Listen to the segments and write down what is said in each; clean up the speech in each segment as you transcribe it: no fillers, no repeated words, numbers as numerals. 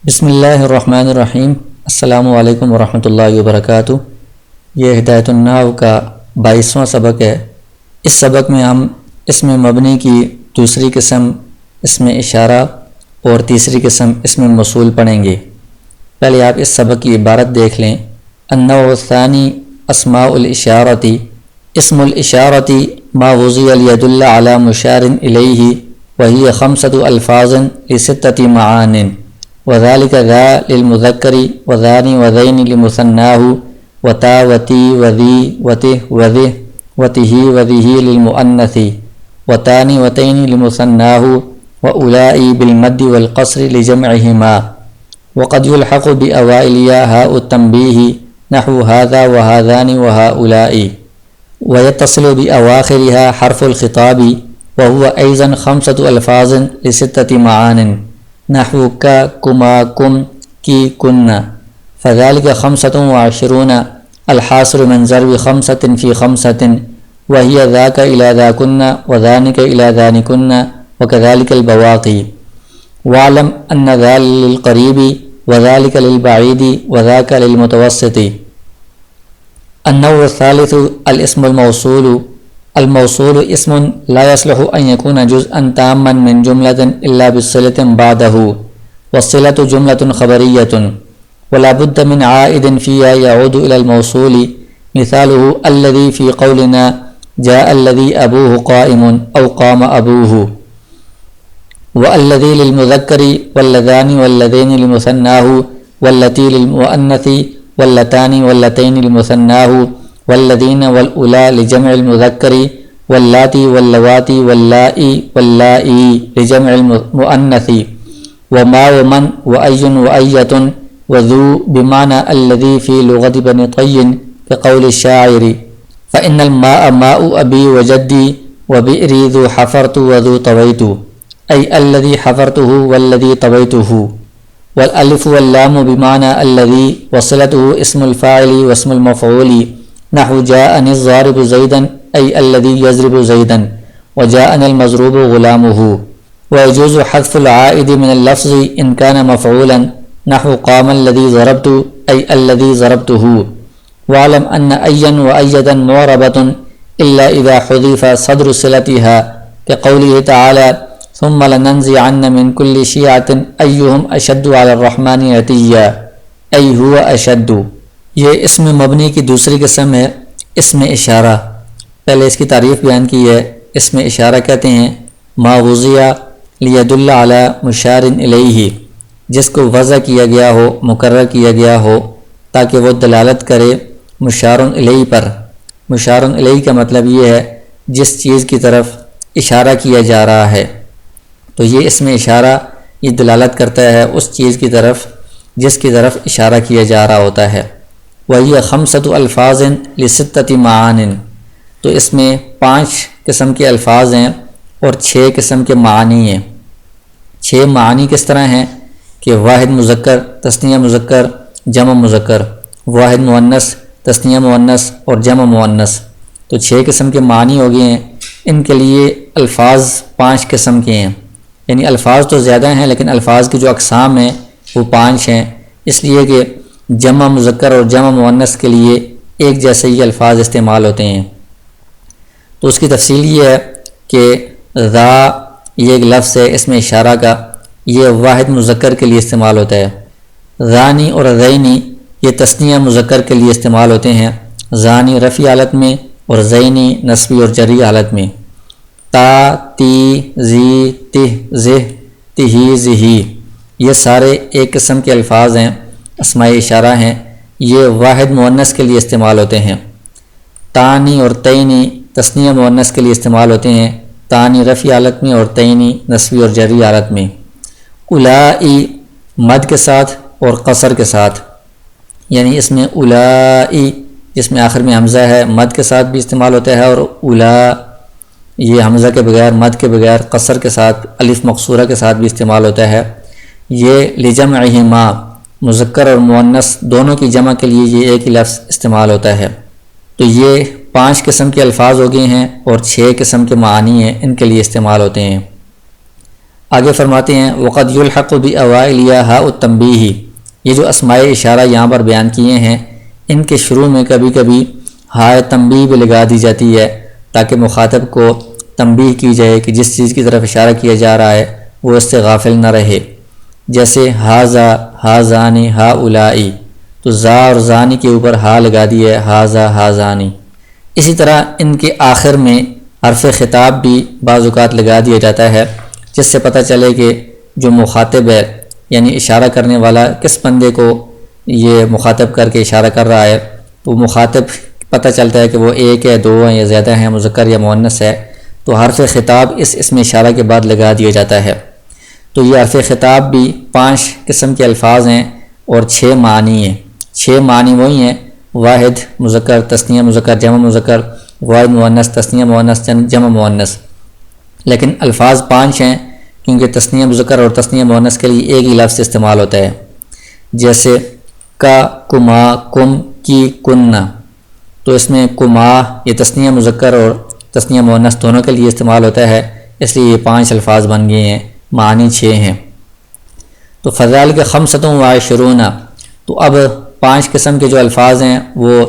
بسم اللہ الرحمن الرحیم۔ السلام علیکم ورحمۃ اللہ وبرکاتہ۔ یہ ہدایت النحو کا 22واں سبق ہے۔ اس سبق میں ہم اسم مبنی کی دوسری قسم اسم اشارہ اور تیسری قسم اسم موصول پڑھیں گے۔ پہلے آپ اس سبق کی عبارت دیکھ لیں۔ النوع الثانی اسماء الاشارۃ، اسم الاشارۃ ما وضع لیدل علی مشار الیہ وہی خمسۃ الفاظ لستۃ معان، وذلك ذا للمذکر وذانی وذین لمثناہ وتا وتی وذی وتہ وذہ وتہ وذہ للمؤنث وتانی وتین لمثناہ واولائی بالمد والقصر لجمعہما، وقد يلحق بأوائلها هاء التنبیہ نحو هذا وهذان وهؤلاء، ويتصل بأواخرها حرف الخطاب وهو أيضا 5 ألفاظ ل6 معان نحو کا کما کم کی کن، فذلك 25 الحاصل من ضرب 5 في 5 وهي ذاك إلى ذاكن وذانك إلى ذانكن وكذلك البواقي، واعلم أن ذا للقريب وذلك للبعيد وذاك للمتوسط۔ النوع الثالث الاسم الموصول، الموصول اسم لا يصلح أن يكون جزءا تاما من جملة إلا بصلة بعده، والصلة جملة خبرية ولا بد من عائد فيها يعود إلى الموصول، مثاله الذي في قولنا جاء الذي أبوه قائم أو قام أبوه، والذي للمذكر واللذان واللذين لمثناه، والتي للمؤنث واللتان واللتين لمثناه، والذين والأولى لجمع المذكر، واللاتي واللواتي واللائي واللائي لجمع المؤنث، وما ومن وأي وأية وذو بمعنى الذي في لغة بني طي كقول الشاعر فإن الماء ماء أبي وجدي وبئري ذو حفرت وذو طويت، أي الذي حفرته والذي طويته، والألف واللام بمعنى الذي وصلته اسم الفاعل واسم المفعول نحو جاءني الضارب زيدا أي الذي يضرب زيدا وجاءني المضروب غلامه، ويجوز حذف العائد من اللفظ إن كان مفعولا نحو قام الذي ضربت أي الذي ضربته، واعلم أن أيا وأيدا معربة إلا إذا حذف صدر صلتها كقوله تعالى ثم لننزعن من كل شيعة أيهم أشد على الرحمن عتيا أي هو أشد۔ یہ اسم مبنی کی دوسری قسم ہے اسم اشارہ۔ پہلے اس کی تعریف بیان کی ہے۔ اسم اشارہ کہتے ہیں ما وضع لیدل علی مشار الیہ، جس کو وضع کیا گیا ہو، مقرر کیا گیا ہو تاکہ وہ دلالت کرے مشار الیہ پر۔ مشار الیہ کا مطلب یہ ہے جس چیز کی طرف اشارہ کیا جا رہا ہے، تو یہ اسم اشارہ یہ دلالت کرتا ہے اس چیز کی طرف جس کی طرف اشارہ کیا جا رہا ہوتا ہے۔ وہی 5 الفاظ ل6 معان، تو اس میں 5 قسم کے الفاظ ہیں اور 6 قسم کے معانی ہیں۔ 6 معانی کس طرح ہیں کہ واحد مذکر، تثنیہ مذکر، جمع مذکر، واحد مؤنث، تثنیہ مؤنث اور جمع مؤنث، تو 6 قسم کے معنی ہو گئے ہیں۔ ان کے لیے الفاظ 5 قسم کے ہیں، یعنی الفاظ تو زیادہ ہیں لیکن الفاظ کی جو اقسام ہیں وہ 5 ہیں، اس لیے کہ جمع مذکر اور جمع مؤنث کے لیے ایک جیسے ہی الفاظ استعمال ہوتے ہیں۔ تو اس کی تفصیل یہ ہے کہ ذا یہ ایک لفظ ہے اسم اشارہ کا، یہ واحد مذکر کے لیے استعمال ہوتا ہے۔ ذانی اور ذینی یہ تثنیہ مذکر کے لیے استعمال ہوتے ہیں، ذانی رفعی حالت میں اور ذینی نصبی اور جری حالت میں۔ تا، تی، زی، تہ، زہ، تہی، زہی، یہ سارے ایک قسم کے الفاظ ہیں، اسماء اشارہ ہیں، یہ واحد مؤنث کے لیے استعمال ہوتے ہیں۔ تانی اور تینی تثنیہ مؤنث کے لیے استعمال ہوتے ہیں، تانی رفعی حالت میں اور تینی نصبی اور جری حالت میں۔ اولائی مد کے ساتھ اور قصر کے ساتھ، یعنی اس میں اولائی جس میں آخر میں حمزہ ہے مد کے ساتھ بھی استعمال ہوتا ہے، اور اولا یہ حمزہ کے بغیر مد کے بغیر قصر کے ساتھ الف مقصورہ کے ساتھ بھی استعمال ہوتا ہے۔ یہ لجمعہما مذکر اور مؤنث دونوں کی جمع کے لیے یہ ایک ہی لفظ استعمال ہوتا ہے۔ تو یہ 5 قسم کے الفاظ ہو گئے ہیں اور 6 قسم کے معانی ہیں، ان کے لیے استعمال ہوتے ہیں۔ آگے فرماتے ہیں وقد یلحق بأوائل ہاء التنبیہ، یہ جو اسماء اشارہ یہاں پر بیان کیے ہیں ان کے شروع میں کبھی کبھی ہاء تنبیہ بھی لگا دی جاتی ہے تاکہ مخاطب کو تنبیہ کی جائے کہ جس چیز کی طرف اشارہ کیا جا رہا ہے وہ اس سے غافل نہ رہے، جیسے ہاذا، ہاذانی، ہاؤلائی، تو زا اور زانی کے اوپر ہا لگا دی ہے، ہاذا، ہاذانی۔ اسی طرح ان کے آخر میں حرف خطاب بھی بعض اوقات لگا دیا جاتا ہے جس سے پتہ چلے کہ جو مخاطب ہے یعنی اشارہ کرنے والا کس بندے کو یہ مخاطب کر کے اشارہ کر رہا ہے، تو مخاطب پتہ چلتا ہے کہ وہ ایک ہے، دو ہیں یا زیادہ ہیں، مذکر یا مؤنث ہے، تو حرف خطاب اس اسم اشارہ کے بعد لگا دیا جاتا ہے۔ تو یہ حرف خطاب بھی 5 قسم کے الفاظ ہیں اور 6 معنی ہیں۔ 6 معنی وہی ہیں واحد مذکر، تثنیہ مذکر، جمع مذکر، واحد مؤنث، تثنیہ مؤنث، جمع مؤنث، لیکن الفاظ 5 ہیں کیونکہ تثنیہ مذکر اور تثنیہ مؤنث کے لیے ایک ہی لفظ استعمال ہوتا ہے، جیسے کا، کما، کم، کی، کننا، تو اس میں کما یہ تثنیہ مذکر اور تثنیہ مؤنث دونوں کے لیے استعمال ہوتا ہے، اس لیے یہ 5 الفاظ بن گئے ہیں، معنی 6 ہیں۔ تو فذالک خمسۃ و عشرون، تو اب 5 قسم کے جو الفاظ ہیں وہ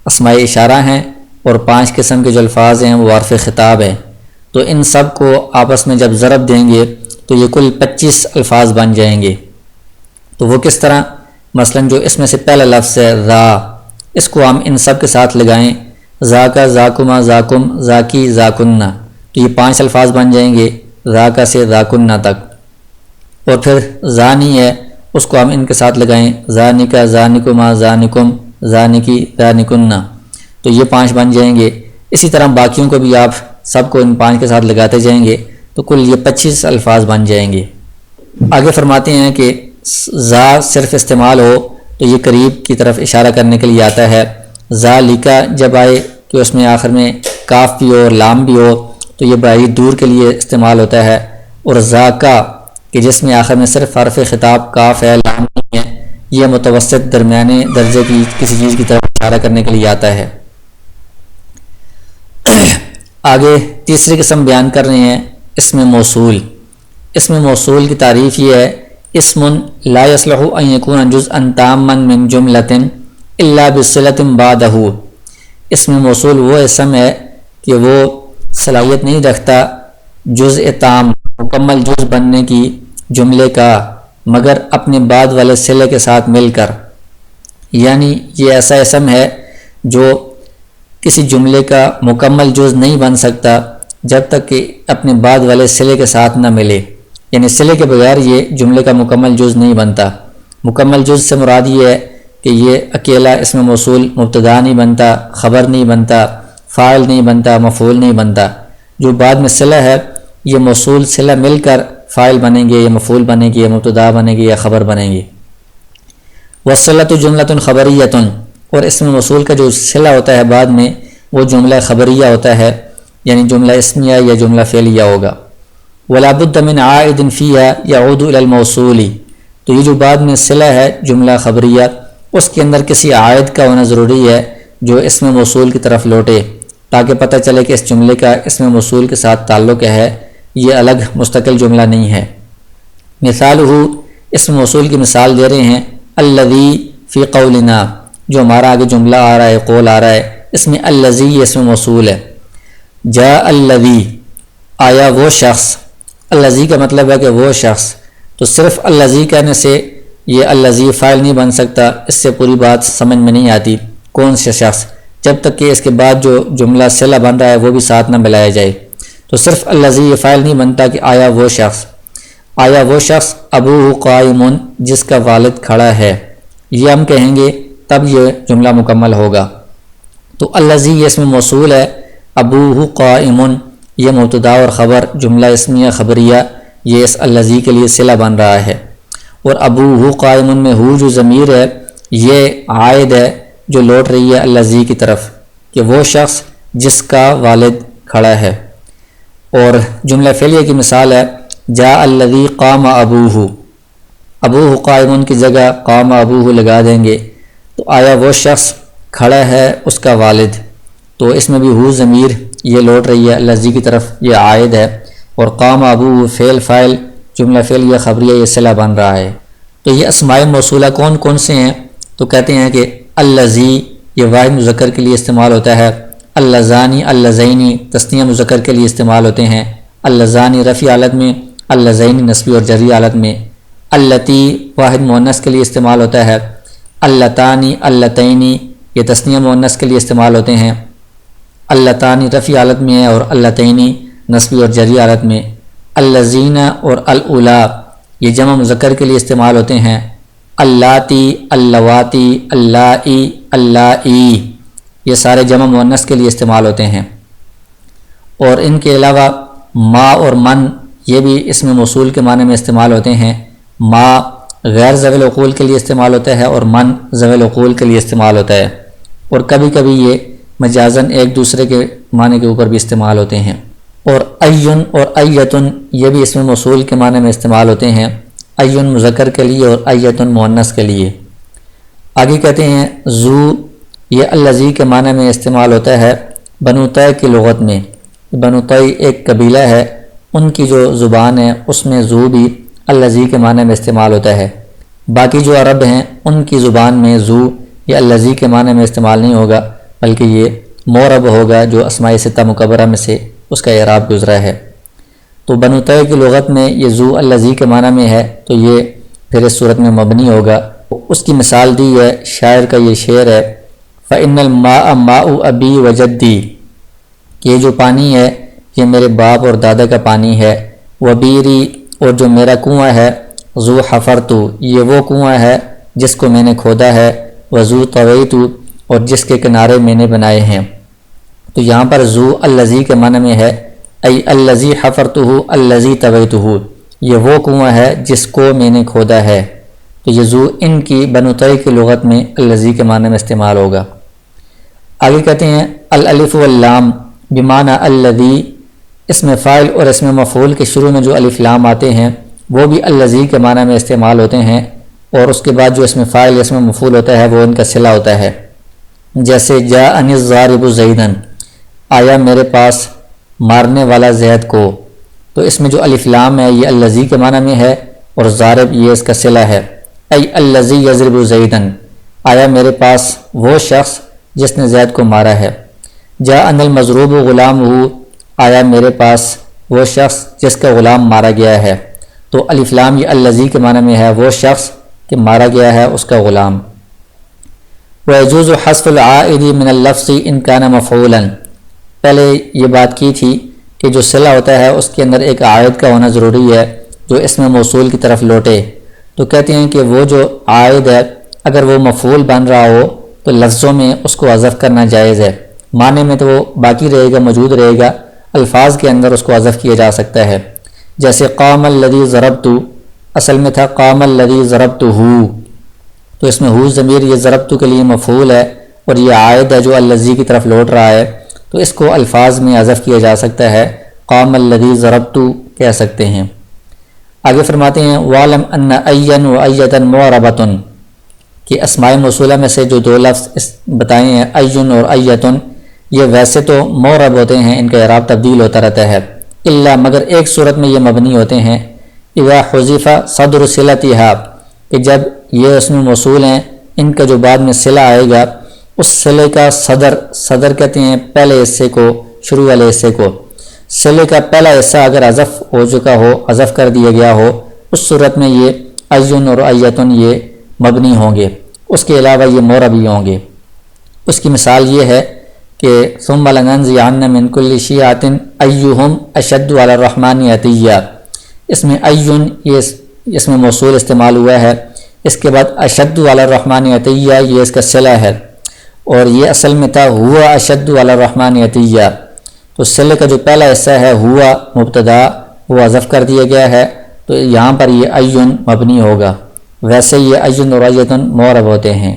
اسماء اشارہ ہیں اور 5 قسم کے جو الفاظ ہیں وہ حرف خطاب ہیں، تو ان سب کو آپس میں جب ضرب دیں گے تو یہ کل 25 الفاظ بن جائیں گے۔ تو وہ کس طرح؟ مثلا جو اس میں سے پہلا لفظ ہے ذا، اس کو ہم ان سب کے ساتھ لگائیں، ذاکا، ذاکما، ذاکم، ذاکی، ذاکنہ، تو یہ 5 الفاظ بن جائیں گے ذاکا سے ذاکنہ تک۔ اور پھر زانی ہے، اس کو ہم ان کے ساتھ لگائیں، ذانکا، ذانکما، ذانکم، ذانکی، ذانکنہ، تو یہ 5 بن جائیں گے۔ اسی طرح باقیوں کو بھی آپ سب کو ان 5 کے ساتھ لگاتے جائیں گے تو کل یہ 25 الفاظ بن جائیں گے۔ آگے فرماتے ہیں کہ ذا صرف استعمال ہو تو یہ قریب کی طرف اشارہ کرنے کے لیے آتا ہے، ذالکا جب آئے کہ اس میں آخر میں کاف بھی ہو اور لام بھی ہو تو یہ بعید دور کے لیے استعمال ہوتا ہے، اور ذاکا کہ جس میں آخر میں صرف حرف خطاب کاف ہے، لام نہیں ہے، یہ متوسط درمیانے درجے کی کسی چیز کی طرف اشارہ کرنے کے لیے آتا ہے۔ آگے تیسری قسم بیان کر رہے ہیں اسم موصول۔ اسم موصول کی تعریف یہ ہے، اسم لا يصلح ان يكون جزءا تاما من جملة الا بصلة بعدہ۔ اسم موصول وہ اسم ہے کہ وہ صلاحیت نہیں رکھتا جزء تام، مکمل جز بننے کی جملے کا، مگر اپنے بعد والے صلے کے ساتھ مل کر، یعنی یہ ایسا اسم ہے جو کسی جملے کا مکمل جز نہیں بن سکتا جب تک کہ اپنے بعد والے صلے کے ساتھ نہ ملے، یعنی صلے کے بغیر یہ جملے کا مکمل جز نہیں بنتا۔ مکمل جز سے مراد یہ ہے کہ یہ اکیلا اسم موصول مبتدا نہیں بنتا، خبر نہیں بنتا، فاعل نہیں بنتا، مفعول نہیں بنتا۔ جو بعد میں صلہ ہے یہ موصول صلہ مل کر فاعل بنیں گے، یا مفعول بنے گی، یا مبتدا بنے گی، یا خبر بنیں گی۔ والصلۃ جملۃ خبریۃ، اور اسم موصول کا جو صلہ ہوتا ہے بعد میں وہ جملہ خبریہ ہوتا ہے، یعنی جملہ اسمیہ یا جملہ فعلیہ ہوگا۔ ولا بد من عائد فیہا یعود الی الموصول، تو یہ جو بعد میں صلہ ہے جملہ خبریہ اس کے اندر کسی عائد کا ہونا ضروری ہے جو اسم موصول کی طرف لوٹے، تاکہ پتہ چلے کہ اس جملے کا اسم موصول کے ساتھ تعلق ہے، یہ الگ مستقل جملہ نہیں ہے۔ مثالہ، اسم موصول کی مثال دے رہے ہیں، الذی فی قولنا، جو ہمارا آگے جملہ آ رہا ہے، قول آ رہا ہے، اس میں الذی یہ اسم موصول ہے۔ جاء الذی، آیا وہ شخص، الذی کا مطلب ہے کہ وہ شخص، تو صرف الذی کہنے سے یہ الذی فاعل نہیں بن سکتا، اس سے پوری بات سمجھ میں نہیں آتی کون سے شخص، جب تک کہ اس کے بعد جو جملہ صلہ بن رہا ہے وہ بھی ساتھ نہ ملایا جائے۔ تو صرف الذی یہ فاعل نہیں بنتا کہ آیا وہ شخص، آیا وہ شخص ابوہ قائم، جس کا والد کھڑا ہے، یہ ہم کہیں گے تب یہ جملہ مکمل ہوگا۔ تو الذی یہ اسم موصول ہے، ابوہ قائم یہ مبتدا اور خبر جملہ اسمیہ خبریہ یہ اس الذی کے لیے صلہ بن رہا ہے، اور ابوہ قائم میں ہو جو ضمیر ہے یہ عائد ہے جو لوٹ رہی ہے الذی کی طرف کہ وہ شخص جس کا والد کھڑا ہے۔ اور جملہ فعلیہ کی مثال ہے جاء الذی قام ابوہ، ابوہ قائم کی جگہ قام ابوہ لگا دیں گے، تو آیا وہ شخص کھڑا ہے اس کا والد، تو اس میں بھی ہو ضمیر یہ لوٹ رہی ہے الذی کی طرف، یہ عائد ہے، اور قام ابوہ فعل فاعل جملہ فعل یا خبریہ یہ صلہ بن رہا ہے۔ تو یہ اسماء موصولہ کون کون سے ہیں؟ تو کہتے ہیں کہ اللذی یہ واحد مذکر کے لیے استعمال ہوتا ہے، اللذانی اللذینی تثنیہ مذکر کے لیے استعمال ہوتے ہیں، اللذانی رفع حالت میں، اللذینی نصبی اور جری حالت میں، اللتی واحد مؤنث کے لیے استعمال ہوتا ہے، اللتانی اللتینی یہ تثنیہ مؤنث کے لیے استعمال ہوتے ہیں، اللتانی رفع حالت میں ہے اور اللتینی نصبی اور جری حالت میں، اللذین اور الاولا یہ جمع مذکر کے لیے استعمال ہوتے ہیں، اللاتی اللواتی اللائی اللائی یہ سارے جمع مؤنث کے لیے استعمال ہوتے ہیں۔ اور ان کے علاوہ ما اور من یہ بھی اسم موصول کے معنی میں استعمال ہوتے ہیں۔ ما غیر ذوی العقول کے لیے استعمال ہوتا ہے اور من ذوی العقول کے لیے استعمال ہوتا ہے، اور کبھی کبھی یہ مجازن ایک دوسرے کے معنی کے اوپر بھی استعمال ہوتے ہیں۔ اور این اور ایتن یہ بھی اسم موصول کے معنی میں استعمال ہوتے ہیں، این مذکر کے لیے اور ایتن مؤنث کے لیے۔ آگے کہتے ہیں ذو یہ اللذی کے معنی میں استعمال ہوتا ہے بنو طے کی لغت میں۔ بنو طے ایک قبیلہ ہے، ان کی جو زبان ہے اس میں ذو بھی اللذی کے معنی میں استعمال ہوتا ہے۔ باقی جو عرب ہیں ان کی زبان میں ذو یا اللذی کے معنی میں استعمال نہیں ہوگا، بلکہ یہ مورب ہوگا جو اسماء ستہ مکبرہ میں سے اس کا اعراب گزرا ہے۔ تو بنو طے کی لغت میں یہ ذو اللذی کے معنی میں ہے، تو یہ پھر اس صورت میں مبنی ہوگا۔ اس کی مثال دی ہے، شاعر کا یہ شعر ہے، فَإِنَّ الْمَاءَ مَاءُ أَبِي وَجَدِّي کہ یہ جو پانی ہے یہ میرے باپ اور دادا کا پانی ہے، وَبِيرِي اور جو میرا کنواں ہے، ذو حفرتُ یہ وہ کنواں ہے جس کو میں نے کھودا ہے، وَذُو طَوَيْتُ اور جس کے کنارے میں نے بنائے ہیں۔ تو یہاں پر ذو اللذی کے معنی میں ہے، ای اللذی حفرتہ اللذی طویتہ یہ وہ کنواں ہے جس کو میں نے کھودا ہے۔ تو یہ ذو ان کی بنو طے کی لغت میں اللذی کے معنی میں استعمال ہوگا۔ آگے کہتے ہیں الالف واللام بمعنی الذی اسم فاعل اور اسم مفعول کے شروع میں جو الف لام آتے ہیں وہ بھی اللذی کے معنی میں استعمال ہوتے ہیں، اور اس کے بعد جو اسم فاعل اسم مفعول ہوتا ہے وہ ان کا صلہ ہوتا ہے۔ جیسے جاءنی الضارب زیدن آیا میرے پاس مارنے والا زید کو، تو اس میں جو الف لام ہے یہ اللذی کے معنی میں ہے اور ضارب یہ اس کا صلہ ہے۔ ای اللذی یضرب زیدن آیا میرے پاس وہ شخص جس نے زید کو مارا ہے۔ جاءنی المضروب غلامہ آیا میرے پاس وہ شخص جس کا غلام مارا گیا ہے، تو الف لام یہ اللذی کے معنی میں ہے وہ شخص کہ مارا گیا ہے اس کا غلام۔ وَيَجُوزُ حَذْفُ الْعَائِدِ مِنَ اللَّفْظِ إِنْ كَانَ مَفْعُولًا پہلے یہ بات کی تھی کہ جو صلہ ہوتا ہے اس کے اندر ایک عائد کا ہونا ضروری ہے جو اسم موصول کی طرف لوٹے۔ تو کہتے ہیں کہ وہ جو عائد ہے اگر وہ مفعول بن رہا ہو تو لفظوں میں اس کو حذف کرنا جائز ہے، معنی میں تو وہ باقی رہے گا، موجود رہے گا، الفاظ کے اندر اس کو حذف کیا جا سکتا ہے۔ جیسے قام الذی ضربت اصل میں تھا قام الذی ضربتہ، تو اس میں ہو ضمیر یہ ضربت کے لیے مفعول ہے اور یہ عائد ہے جو اللذی کی طرف لوٹ رہا ہے، تو اس کو الفاظ میں حذف کیا جا سکتا ہے، قام الذی ضربت کہہ سکتے ہیں۔ آگے فرماتے ہیں وَعْلَمْ أَنَّ أَيًّا وَأَيَّةً مُعْرَبَةٌ کہ اسماء موصولہ میں سے جو دو لفظ بتائے ہیں ایٌ اور ایتن یہ ویسے تو معرب ہوتے ہیں، ان کا اعراب تبدیل ہوتا رہتا ہے، الا مگر ایک صورت میں یہ مبنی ہوتے ہیں، اذا حذف صدر صلتها کہ جب یہ اسم موصول ہیں ان کا جو بعد میں صلہ آئے گا اس صلے کا صدر کہتے ہیں پہلے حصے کو، شروع والے حصے کو، صلے کا پہلا حصہ اگر حذف ہو چکا ہو، حذف کر دیا گیا ہو، اس صورت میں یہ ایٌ اور ایتن یہ مبنی ہوں گے، اس کے علاوہ یہ معربی ہوں گے۔ اس کی مثال یہ ہے کہ ثم لننزعن من كل شيعة ايهم اشد على الرحمن عتيا، اس میں ایٌ یہ اس میں موصول استعمال ہوا ہے، اس کے بعد اشد علی الرحمن عتیہ یہ اس کا صلہ ہے، اور یہ اصل میں تھا ہوا اشد علی الرحمن عتیہ، تو صلے کا جو پہلا حصہ ہے ہوا مبتدا وہ حذف کر دیا گیا ہے، تو یہاں پر یہ ایٌ مبنی ہوگا، ویسے یہ ایٌ اور ایتن معرب ہوتے ہیں۔